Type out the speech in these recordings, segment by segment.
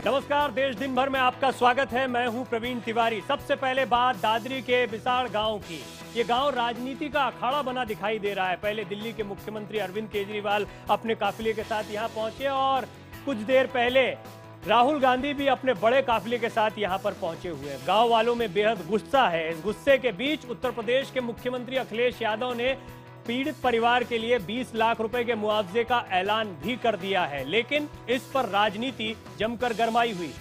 नमस्कार, देश दिन भर में आपका स्वागत है। मैं हूं प्रवीण तिवारी। सबसे पहले बात दादरी के बिसाड़ गांव की। ये गांव राजनीति का अखाड़ा बना दिखाई दे रहा है। पहले दिल्ली के मुख्यमंत्री अरविंद केजरीवाल अपने काफिले के साथ यहां पहुंचे और कुछ देर पहले राहुल गांधी भी अपने बड़े काफिले के साथ यहां पर पहुंचे हुए हैं। गांव वालों में बेहद गुस्सा है। इस गुस्से के बीच उत्तर प्रदेश के मुख्यमंत्री अखिलेश यादव ने पीड़ित परिवार के लिए 20 लाख रुपए के मुआवजे का ऐलान भी कर दिया है, लेकिन इस पर राजनीति जमकर गरमाई हुई।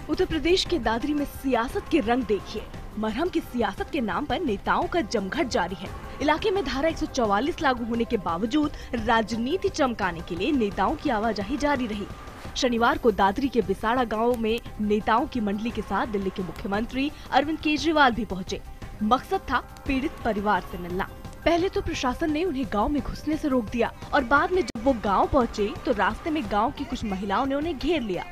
उत्तर प्रदेश के दादरी में सियासत के रंग देखिए। मरहम की सियासत के नाम पर नेताओं का जमघट जारी है। इलाके में धारा 144 लागू होने के बावजूद राजनीति चमकाने के लिए नेताओं की आवाजाही जारी रही। शनिवार को दादरी के बिसाड़ा गांव में नेताओं की मंडली के साथ दिल्ली के मुख्यमंत्री अरविंद केजरीवाल भी पहुंचे। मकसद था पीड़ित परिवार से मिलना। पहले तो प्रशासन ने उन्हें गांव में घुसने से रोक दिया और बाद में जब वो गांव पहुंचे तो रास्ते में गांव की कुछ महिलाओं ने उन्हें घेर लिया।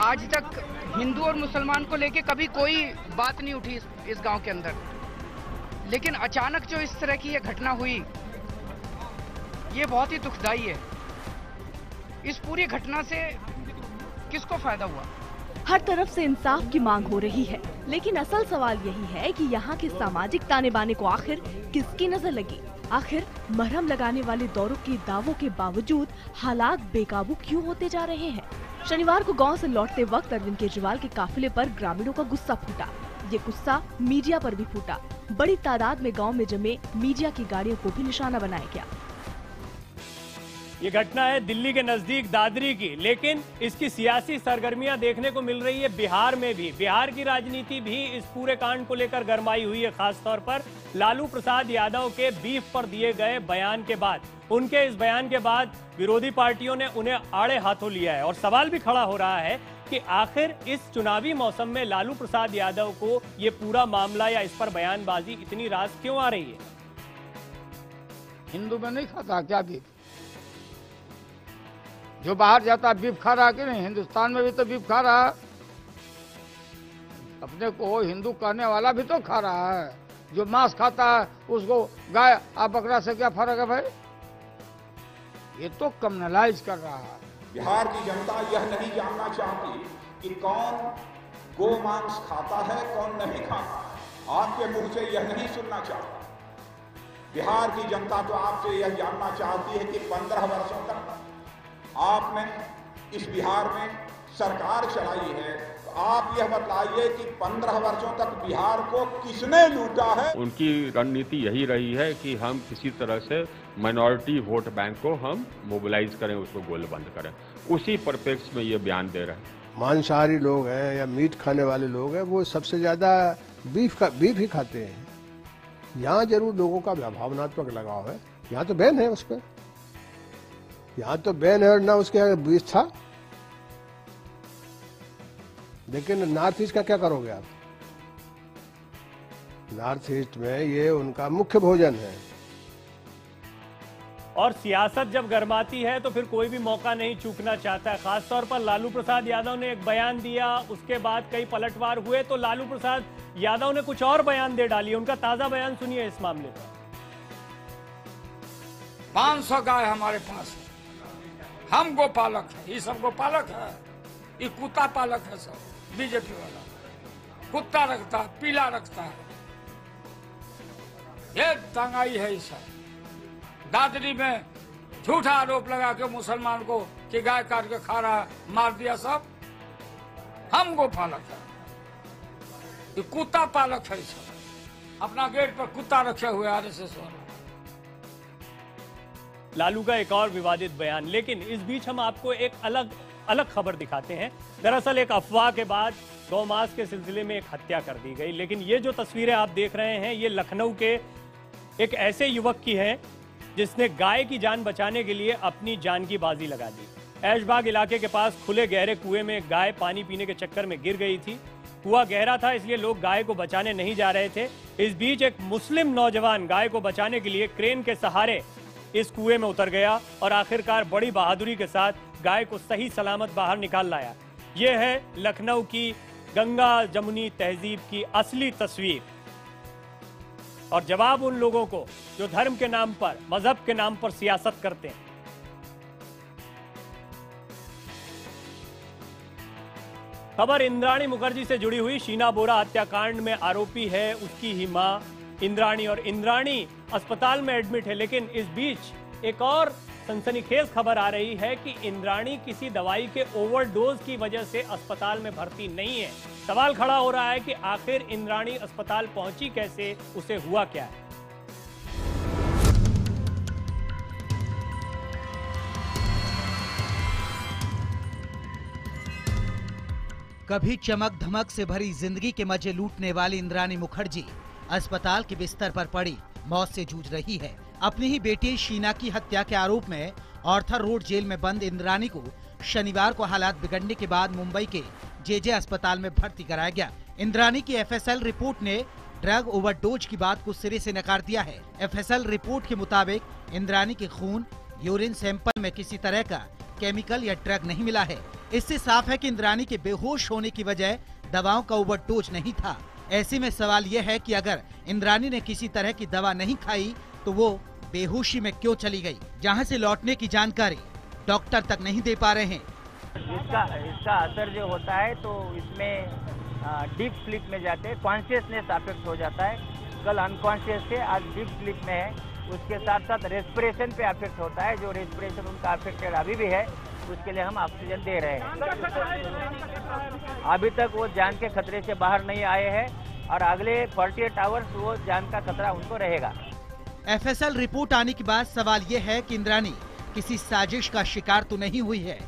आज तक हिंदू और मुसलमान को लेके कभी कोई बात नहीं उठी इस गांव के अंदर, लेकिन अचानक जो इस तरह की ये घटना हुई, ये बहुत ही दुखदाई है। इस पूरी घटना से किसको फायदा हुआ? हर तरफ से इंसाफ की मांग हो रही है, लेकिन असल सवाल यही है कि यहाँ के सामाजिक ताने बाने को आखिर किसकी नजर लगी? आखिर मरहम लगाने वाले दौरों के दावों के बावजूद हालात बेकाबू क्यों होते जा रहे हैं? शनिवार को गांव से लौटते वक्त अरविंद केजरीवाल के काफिले पर ग्रामीणों का गुस्सा फूटा। ये गुस्सा मीडिया पर भी फूटा। बड़ी तादाद में गांव में जमे मीडिया की गाड़ियों को भी निशाना बनाया गया। ये घटना है दिल्ली के नजदीक दादरी की, लेकिन इसकी सियासी सरगर्मियां देखने को मिल रही है बिहार में भी। बिहार की राजनीति भी इस पूरे कांड को लेकर गरमाई हुई है, खासतौर पर लालू प्रसाद यादव के बीफ पर दिए गए बयान के बाद। उनके इस बयान के बाद विरोधी पार्टियों ने उन्हें आड़े हाथों लिया है और सवाल भी खड़ा हो रहा है कि आखिर इस चुनावी मौसम में लालू प्रसाद यादव को ये पूरा मामला या इस पर बयानबाजी इतनी रास क्यों आ रही है? हिंदू में नहीं खाता क्या बीफ? जो बाहर जाता बीफ खा रहा कि नहीं? हिंदुस्तान में भी तो बीफ खा रहा है। अपने को हिंदू कहने वाला भी तो खा रहा है। जो मांस खाता है उसको गाय और बकरा से क्या फर्क है भाई? ये तो कम्युनलाइज कर रहा है। बिहार की जनता यह नहीं जानना चाहती कि कौन गो मांस खाता है, कौन नहीं खाता। आपके मुंह से यह नहीं सुनना चाहती। बिहार की जनता तो आपसे यह जानना चाहती है कि 15 वर्षों तक आपने इस बिहार में सरकार चलाई है, तो आप यह बताइए कि 15 वर्षों तक बिहार को किसने लूटा है? उनकी रणनीति यही रही है कि हम किसी तरह से माइनॉरिटी वोट बैंक को हम मोबिलाइज करें, उसको गोलबंद करें। उसी परिप्रेक्ष्य में ये बयान दे रहे हैं। मांसाहारी लोग हैं या मीट खाने वाले लोग हैं, वो सबसे ज्यादा बीफ ही खाते हैं। यहाँ जरूर लोगों का भावनात्मक लगाव है। यहाँ तो बैन है, उस पर यहाँ तो बैन है और ना उसके बीच था। लेकिन नॉर्थ ईस्ट का क्या करोगे आप? नॉर्थ ईस्ट में ये उनका मुख्य भोजन है। और सियासत जब गरमाती है तो फिर कोई भी मौका नहीं चूकना चाहता है। खासतौर पर लालू प्रसाद यादव ने एक बयान दिया, उसके बाद कई पलटवार हुए तो लालू प्रसाद यादव ने कुछ और बयान दे डाली। उनका ताजा बयान सुनिए इस मामले पर। 500 गाय हमारे पास है, हम गोपालक है, ये सब गोपालक है, ये कुत्ता पालक है। सब बीजेपी वाला कुत्ता रखता है, पीला रखता है, ये दंगाई है। ये सब दादरी में झूठा आरोप लगा के मुसलमान को कि गाय काट के खा रहा है, मार दिया। सब हम गोपालक है, ये कुत्ता पालक है। सब अपना गेट पर कुत्ता रखे हुए आरएसएस वाला। लालू का एक और विवादित बयान। लेकिन इस बीच हम आपको एक अलग खबर दिखाते हैं। दरअसल एक अफवाह के बाद गौमांस के सिलसिले में एक हत्या कर दी गई। लेकिन ये जो तस्वीरें आप देख रहे हैं, ये लखनऊ के एक ऐसे युवक की है जिसने गाय की जान बचाने के लिए अपनी जान की बाजी लगा दी। ऐशबाग इलाके के पास खुले गहरे कुएं में गाय पानी पीने के चक्कर में गिर गई थी। कुआं गहरा था, इसलिए लोग गाय को बचाने नहीं जा रहे थे। इस बीच एक मुस्लिम नौजवान गाय को बचाने के लिए क्रेन के सहारे इस कुएं में उतर गया और आखिरकार बड़ी बहादुरी के साथ गाय को सही सलामत बाहर निकाल लाया। यह है लखनऊ की गंगा जमुनी तहजीब की असली तस्वीर और जवाब उन लोगों को जो धर्म के नाम पर, मजहब के नाम पर सियासत करते हैं। खबर इंद्राणी मुखर्जी से जुड़ी हुई। शीना बोरा हत्याकांड में आरोपी है उसकी ही मां इंद्राणी, और इंद्राणी अस्पताल में एडमिट है। लेकिन इस बीच एक और सनसनीखेज खबर आ रही है कि इंद्राणी किसी दवाई के ओवरडोज की वजह से अस्पताल में भर्ती नहीं है। सवाल खड़ा हो रहा है कि आखिर इंद्राणी अस्पताल पहुंची कैसे, उसे हुआ क्या है। कभी चमक धमक से भरी जिंदगी के मजे लूटने वाली इंद्राणी मुखर्जी अस्पताल के बिस्तर पर पड़ी मौत से जूझ रही है। अपनी ही बेटी शीना की हत्या के आरोप में आर्थर रोड जेल में बंद इंद्राणी को शनिवार को हालात बिगड़ने के बाद मुंबई के जेजे अस्पताल में भर्ती कराया गया। इंद्राणी की एफएसएल रिपोर्ट ने ड्रग ओवरडोज की बात को सिरे से नकार दिया है। एफएसएल रिपोर्ट के मुताबिक इंद्राणी के खून, यूरिन सैंपल में किसी तरह का केमिकल या ड्रग नहीं मिला है। इससे साफ है कि इंद्राणी के बेहोश होने की वजह दवाओं का ओवरडोज नहीं था। ऐसे में सवाल यह है कि अगर इंद्राणी ने किसी तरह की दवा नहीं खाई तो वो बेहोशी में क्यों चली गई, जहां से लौटने की जानकारी डॉक्टर तक नहीं दे पा रहे हैं। इसका असर जो होता है तो इसमें डीप स्लीप में जाते हैं, कॉन्शियसनेस अफेक्ट हो जाता है। कल अनकॉन्शियस थे, आज डीप स्लीप में है। उसके साथ साथ रेस्पिरेशन पे अफेक्ट होता है, जो रेस्पिरेशन उनका अफेक्टेड अभी भी है, उसके लिए हम ऑक्सीजन दे रहे हैं। अभी तक वो जान के खतरे से बाहर नहीं आए हैं और अगले 48 आवर्स वो जान का खतरा उनको रहेगा। एफएसएल रिपोर्ट आने के बाद सवाल ये है कि इंद्राणी किसी साजिश का शिकार तो नहीं हुई है।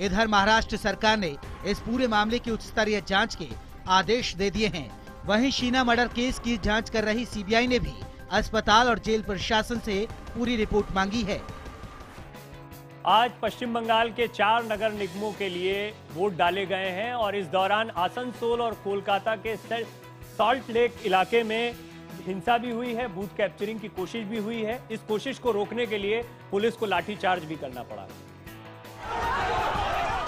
इधर महाराष्ट्र सरकार ने इस पूरे मामले की उच्च स्तरीय जांच के आदेश दे दिए हैं। वहीं शीना मर्डर केस की जांच कर रही सीबीआई ने भी अस्पताल और जेल प्रशासन से पूरी रिपोर्ट मांगी है। आज पश्चिम बंगाल के 4 नगर निगमों के लिए वोट डाले गए हैं और इस दौरान आसनसोल और कोलकाता के सॉल्ट लेक इलाके में हिंसा भी हुई है, बूथ कैप्चरिंग की कोशिश भी हुई है। इस कोशिश को रोकने के लिए पुलिस को लाठीचार्ज भी करना पड़ा।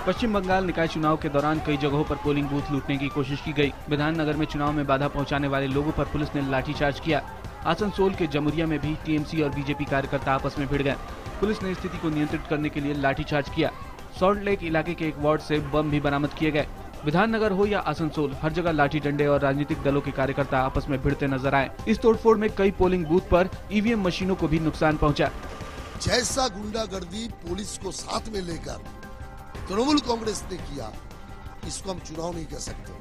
पश्चिम बंगाल निकाय चुनाव के दौरान कई जगहों पर पोलिंग बूथ लूटने की कोशिश की गई। विधाननगर में चुनाव में बाधा पहुंचाने वाले लोगों पर पुलिस ने लाठीचार्ज किया। आसनसोल के जमुरिया में भी टीएमसी और बीजेपी कार्यकर्ता आपस में भिड़ गए। पुलिस ने स्थिति को नियंत्रित करने के लिए लाठीचार्ज किया। सॉल्ट लेक इलाके के एक वार्ड से बम भी बरामद किए गए। विधाननगर हो या आसनसोल, हर जगह लाठी डंडे और राजनीतिक दलों के कार्यकर्ता आपस में भिड़ते नजर आए। इस तोड़फोड़ में कई पोलिंग बूथ पर ईवीएम मशीनों को भी नुकसान पहुंचा। जैसा गुंडागर्दी पुलिस को साथ में लेकर तृणमूल कांग्रेस ने किया, इसको हम चुनाव नहीं कह सकते।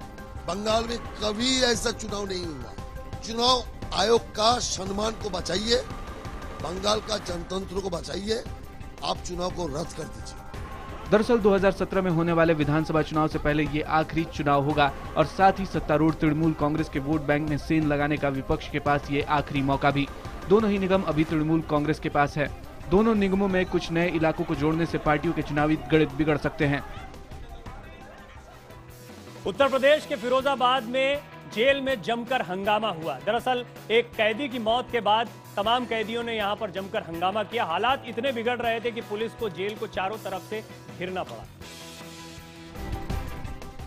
बंगाल में कभी ऐसा चुनाव नहीं हुआ। चुनाव आयोग का सम्मान को बचाइए, बंगाल का जनतंत्र को बचाइए। आप चुनाव को रद्द कर दीजिए। दरअसल 2017 में होने वाले विधानसभा चुनाव से पहले ये आखिरी चुनाव होगा और साथ ही सत्तारूढ़ तृणमूल कांग्रेस के वोट बैंक में सेंध लगाने का विपक्ष के पास ये आखिरी मौका भी। दोनों ही निगम अभी तृणमूल कांग्रेस के पास है। दोनों निगमों में कुछ नए इलाकों को जोड़ने से पार्टियों के चुनावी गणित बिगड़ सकते हैं। उत्तर प्रदेश के फिरोजाबाद में जेल में जमकर हंगामा हुआ। दरअसल एक कैदी की मौत के बाद तमाम कैदियों ने यहां पर जमकर हंगामा किया। हालात इतने बिगड़ रहे थे कि पुलिस को जेल को चारों तरफ से घिरना पड़ा।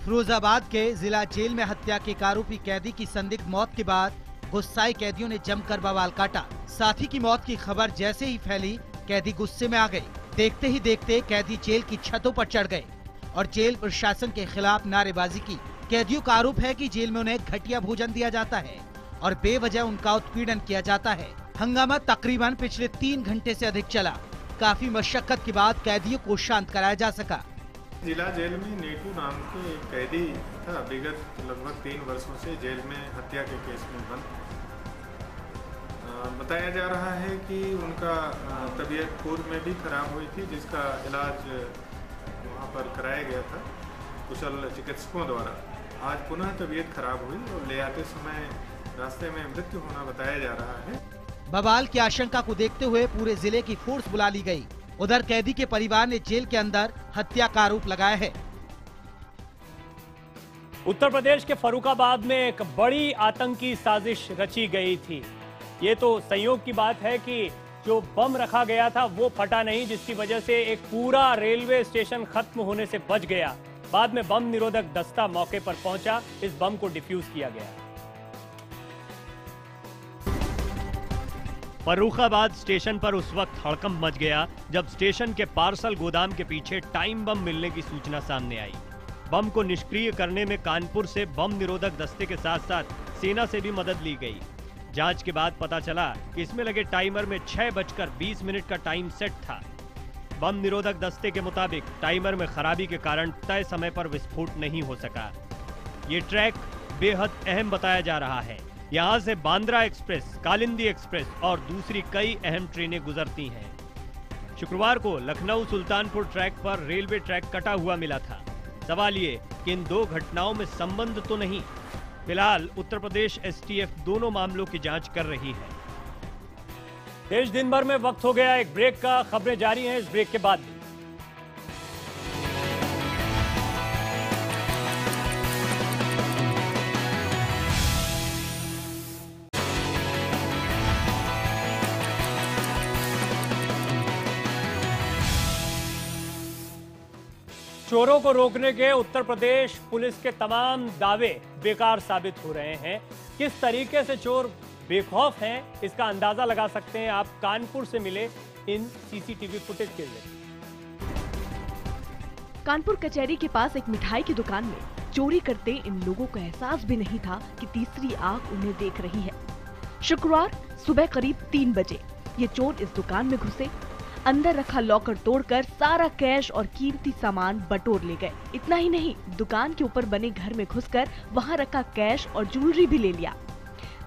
फिरोजाबाद के जिला जेल में हत्या के एक आरोपी कैदी की संदिग्ध मौत के बाद गुस्साए कैदियों ने जमकर बवाल काटा। साथी की मौत की खबर जैसे ही फैली, कैदी गुस्से में आ गए। देखते ही देखते कैदी जेल की छतों पर चढ़ गए और जेल प्रशासन के खिलाफ नारेबाजी की। कैदियों का आरोप है कि जेल में उन्हें घटिया भोजन दिया जाता है और बेवजह उनका उत्पीड़न किया जाता है। हंगामा तकरीबन पिछले 3 घंटे से अधिक चला। काफी मशक्कत के बाद कैदियों को शांत कराया जा सका। जिला जेल में नीटू नाम के एक कैदी था। विगत लगभग 3 वर्षों से जेल में हत्या के केस में बंद। बताया जा रहा है कि उनका तबीयत पूर्व में भी खराब हुई थी, जिसका इलाज वहाँ पर कराया गया था कुशल चिकित्सकों द्वारा। आज पुनः तबीयत खराब हुई और ले आते समय रास्ते में मृत्यु होना बताया जा रहा है। बवाल की आशंका को देखते हुए पूरे जिले की फोर्स बुला ली गई। उधर कैदी के परिवार ने जेल के अंदर हत्या का आरोप लगाया है। उत्तर प्रदेश के फर्रुखाबाद में एक बड़ी आतंकी साजिश रची गई थी। ये तो संयोग की बात है कि जो बम रखा गया था वो फटा नहीं, जिसकी वजह से एक पूरा रेलवे स्टेशन खत्म होने से बच गया। बाद में बम निरोधक दस्ता मौके पर पहुंचा, इस बम को डिफ्यूज किया गया। फर्रुखाबाद स्टेशन पर उस वक्त हड़कंप मच गया जब स्टेशन के पार्सल गोदाम के पीछे टाइम बम मिलने की सूचना सामने आई। बम को निष्क्रिय करने में कानपुर से बम निरोधक दस्ते के साथ साथ सेना से भी मदद ली गई। जांच के बाद पता चला कि इसमें लगे टाइमर में 6:20 का टाइम सेट था। बम निरोधक दस्ते के मुताबिक टाइमर में खराबी के कारण तय समय पर विस्फोट नहीं हो सका। ये ट्रैक बेहद अहम बताया जा रहा है। यहाँ से बांद्रा एक्सप्रेस, कालिंदी एक्सप्रेस और दूसरी कई अहम ट्रेनें गुजरती हैं। शुक्रवार को लखनऊ सुल्तानपुर ट्रैक पर रेलवे ट्रैक कटा हुआ मिला था। सवाल ये कि इन दो घटनाओं में संबंध तो नहीं। फिलहाल उत्तर प्रदेश एसटीएफ दोनों मामलों की जांच कर रही है। देश दिन भर में वक्त हो गया एक ब्रेक का। खबरें जारी हैं इस ब्रेक के बाद भी। चोरों को रोकने के उत्तर प्रदेश पुलिस के तमाम दावे बेकार साबित हो रहे हैं। किस तरीके से चोर बेखौफ हैं, इसका अंदाजा लगा सकते हैं आप कानपुर से मिले इन सीसीटीवी फुटेज के जरिए। कानपुर कचहरी के पास एक मिठाई की दुकान में चोरी करते इन लोगों को एहसास भी नहीं था कि तीसरी आंख उन्हें देख रही है। शुक्रवार सुबह करीब 3 बजे ये चोर इस दुकान में घुसे, अंदर रखा लॉकर तोड़कर सारा कैश और कीमती सामान बटोर ले गए। इतना ही नहीं, दुकान के ऊपर बने घर में घुसकर वहां रखा कैश और ज्वेलरी भी ले लिया।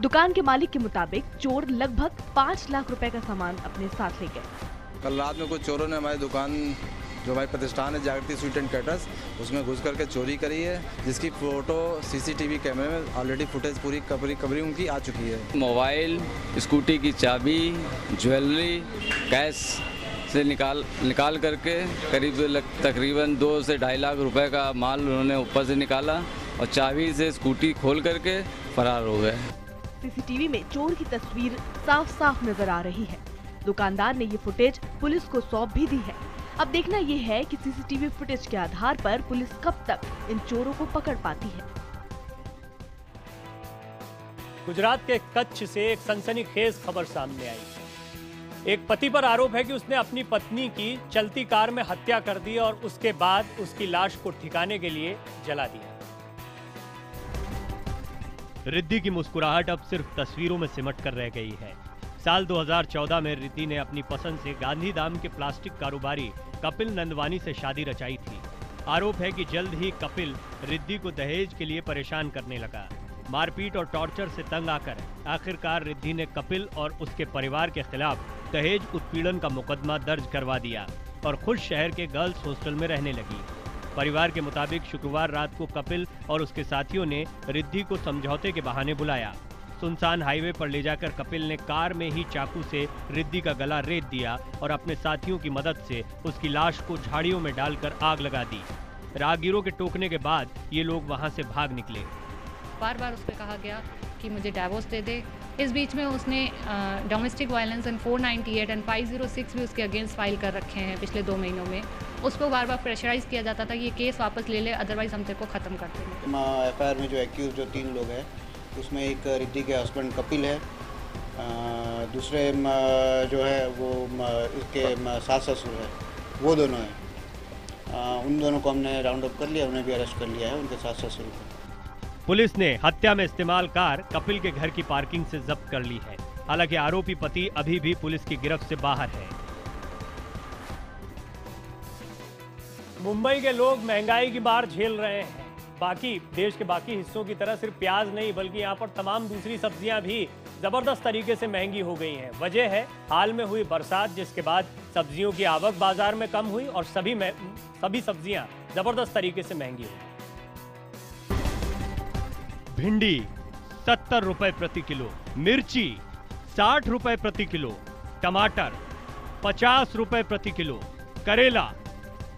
दुकान के मालिक के मुताबिक चोर लगभग 5 लाख रुपए का सामान अपने साथ ले गए। कल रात में कुछ चोरों ने हमारी दुकान, जो हमारी प्रतिष्ठान है जागृति स्वीट एंड कैटर्स, उसमें घुस करके चोरी करी है, जिसकी फोटो सीसीटीवी कैमरे में ऑलरेडी फुटेज पूरी कवरिंग उनकी आ चुकी है। मोबाइल, स्कूटी की चाबी, ज्वेलरी, कैश से निकाल करके करीब तकरीबन 2 से 2.5 लाख रुपए का माल उन्होंने ऊपर से निकाला और चाबी से स्कूटी खोल करके फरार हो गए। सीसीटीवी में चोर की तस्वीर साफ साफ नजर आ रही है। दुकानदार ने ये फुटेज पुलिस को सौंप भी दी है। अब देखना ये है कि सीसीटीवी फुटेज के आधार पर पुलिस कब तक इन चोरों को पकड़ पाती है। गुजरात के कच्छ से एक सनसनीखेज खबर सामने आई। एक पति पर आरोप है कि उसने अपनी पत्नी की चलती कार में हत्या कर दी और उसके बाद उसकी लाश को ठिकाने के लिए जला दिया। रिद्धि की मुस्कुराहट अब सिर्फ तस्वीरों में सिमट कर रह गई है। साल 2014 में रिद्धि ने अपनी पसंद से गांधीधाम के प्लास्टिक कारोबारी कपिल नंदवानी से शादी रचाई थी। आरोप है कि जल्द ही कपिल रिद्धि को दहेज के लिए परेशान करने लगा। मारपीट और टॉर्चर से तंग आकर आखिरकार रिद्धि ने कपिल और उसके परिवार के खिलाफ दहेज उत्पीड़न का मुकदमा दर्ज करवा दिया और खुद शहर के गर्ल्स हॉस्टल में रहने लगी। परिवार के मुताबिक शुक्रवार रात को कपिल और उसके साथियों ने रिद्धि को समझौते के बहाने बुलाया। सुनसान हाईवे पर ले जाकर कपिल ने कार में ही चाकू से रिद्धि का गला रेत दिया और अपने साथियों की मदद से उसकी लाश को झाड़ियों में डालकर आग लगा दी। राहगीरों के टोकने के बाद ये लोग वहां से भाग निकले। बार बार उस पर कहा गया कि मुझे डाइवोर्स दे दे। इस बीच में उसने डोमेस्टिक वायलेंस एंड 498 एंड 506 भी उसके अगेंस्ट फाइल कर रखे हैं पिछले 2 महीनों में। उसको बार बार प्रेशराइज किया जाता था कि ये केस वापस ले ले, अदरवाइज हम तेरे को ख़त्म कर देंगे। एफआईआर में जो एक्यूज जो 3 लोग हैं उसमें एक रिद्धि के हस्बैंड कपिल है, दूसरे जो है वो इसके सास ससुर है, वो दोनों हैं। उन दोनों को हमने राउंड अप कर लिया, उन्हें भी अरेस्ट कर लिया है, उनके सास ससुर को। पुलिस ने हत्या में इस्तेमाल कार कपिल के घर की पार्किंग से जब्त कर ली है। हालांकि आरोपी पति अभी भी पुलिस की गिरफ्त से बाहर है। मुंबई के लोग महंगाई की मार झेल रहे हैं। बाकी देश के बाकी हिस्सों की तरह सिर्फ प्याज नहीं बल्कि यहाँ पर तमाम दूसरी सब्जियां भी जबरदस्त तरीके से महंगी हो गई हैं। वजह है हाल में हुई बरसात, जिसके बाद सब्जियों की आवक बाजार में कम हुई और सभी सब्जियां जबरदस्त तरीके से महंगी हुई। भिंडी 70 रुपए प्रति किलो, मिर्ची 60 रुपए प्रति किलो, टमाटर 50 रुपए प्रति किलो, करेला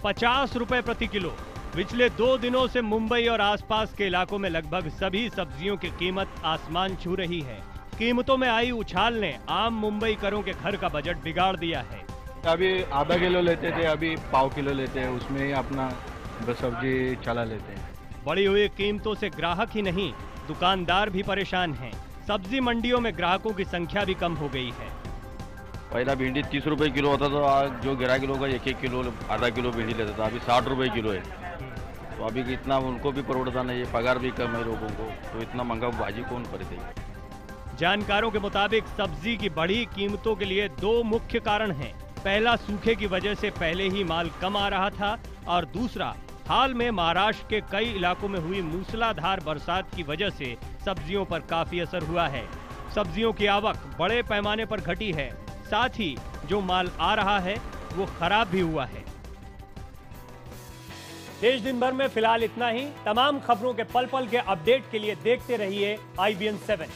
50 रुपए प्रति किलो। पिछले 2 दिनों से मुंबई और आसपास के इलाकों में लगभग सभी सब्जियों की कीमत आसमान छू रही है। कीमतों में आई उछाल ने आम मुंबईकरों के घर का बजट बिगाड़ दिया है। अभी आधा किलो लेते थे, अभी पाव किलो लेते हैं, उसमें ही अपना सब्जी चला लेते हैं। बढ़ी हुई कीमतों से ग्राहक ही नहीं, दुकानदार भी परेशान हैं। सब्जी मंडियों में ग्राहकों की संख्या भी कम हो गई है। पहला भिंडी 30 रुपए किलो होता था, आज जो ग्राहक लोग 1-1 किलो आधा किलो भिंडी लेता था, अभी 60 रुपए किलो है। तो अभी इतना उनको भी परवड़ता नहीं है, पगार भी कम है लोगों को, तो इतना महंगा भाजी कौन खरीदेगा। जानकारों के मुताबिक सब्जी की बढ़ी कीमतों के लिए दो मुख्य कारण हैं। पहला, सूखे की वजह से पहले ही माल कम आ रहा था, और दूसरा, हाल में महाराष्ट्र के कई इलाकों में हुई मूसलाधार बरसात की वजह से सब्जियों पर काफी असर हुआ है। सब्जियों की आवक बड़े पैमाने पर घटी है, साथ ही जो माल आ रहा है वो खराब भी हुआ है। देश दिन भर में फिलहाल इतना ही। तमाम खबरों के पल पल के अपडेट के लिए देखते रहिए IBN 7।